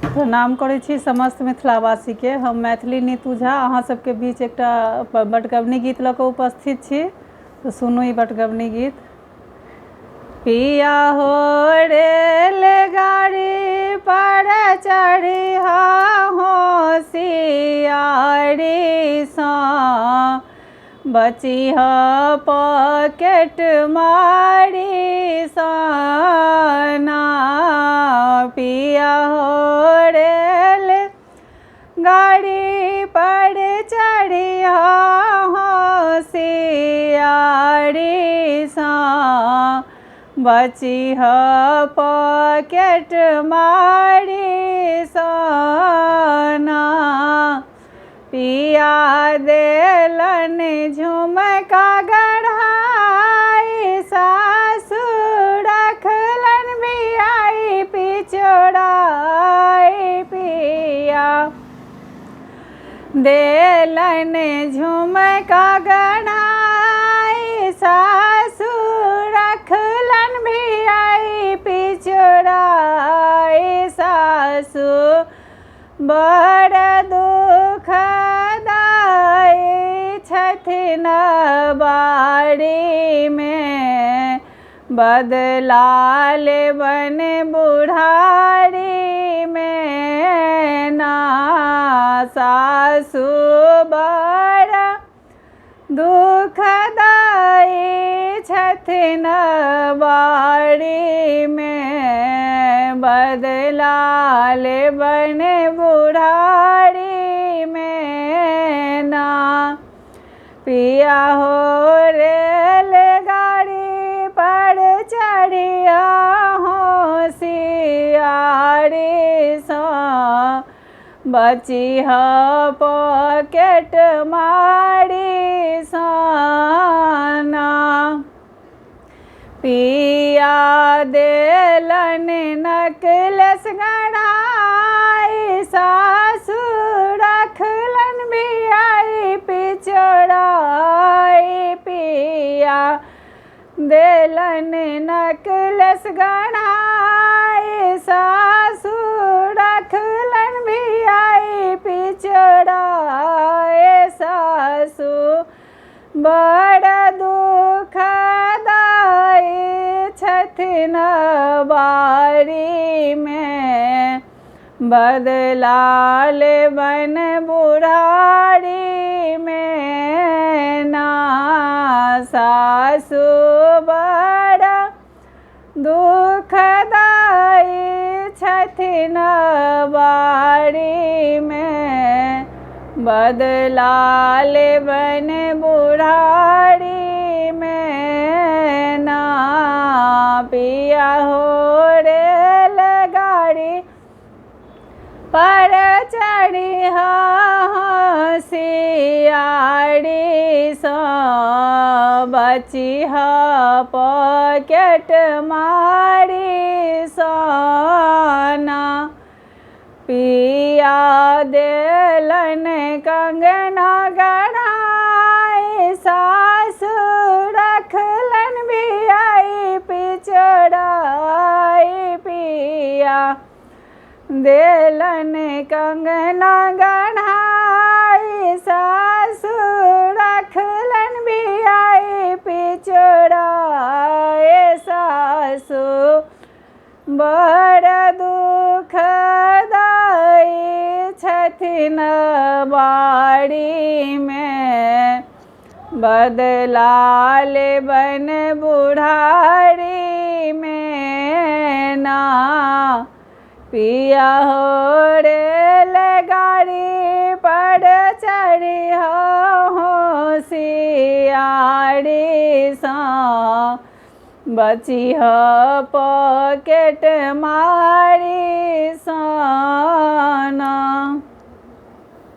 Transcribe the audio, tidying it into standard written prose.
प्रणाम करै छी समस्त मिथिलावासी के। हम मैथिली नीतू झा अहाँ सबके बीच एकटा बटगबनी गीत लऽ कऽ उपस्थित छी। तो सुनू ई बटगबनी गीत। पिया हो रेलगाड़ी पर चढ़ी होशियारी सँ, बची पॉकेट मारी सन। पिया हो रेल गाड़ी पर चढ़ी होशियारी सँ, बची पॉकेट मारी सन। पिया देलन झुमका गढ़ाई, सासु रखलन बियाई पिछोड़ाई। पिया देलन झुमका गढ़ाई, सासु रखलन बियाई पिछोड़ाई। सासु बड़ दुखदाई छथिन बाड़ी में, बदला लेबन बुढ़ारी में ना। सासु बड़ दुखदाई छथिन बाड़ी में, बदला लेबन बुढ़ारी में ना। पिया हो रेलगाड़ी पर चढ़ी होशियारी सँ, बची पॉकेट मारी सन। पिया देलन नकलेस गढ़ाई, सासु रखलन बियाई पिछोड़ाई। पिया देलन नकलेस गढ़ाई, सासु रखलन बियाई पिछोड़ाई। सासु बड़ दुखदाई छथिन बाड़ी में, बदला लेबन बुढ़ारी में ना। सासु बड़ दुखदाई छथिन बाड़ी में, बदला लेबन बुढ़ारी में ना। पिया हो रेलगाड़ी पर चढ़ी होशियारी सँ, बची पॉकेट मारी सन। पिया देलन कंगना गढ़ाई, सासु रखलन बियाई पिछोड़ाई। पिया देलन कंगना गढ़ाई, सासु रखलन बियाई पिछोड़ाई। सासु बड़ दुखदाई छथिन बाड़ी में, बदला लेबन बुढ़ारी में ना। पिया हो रेलगाड़ी पर चढ़ी होशियारी सँ, बची पॉकेट मारी सन।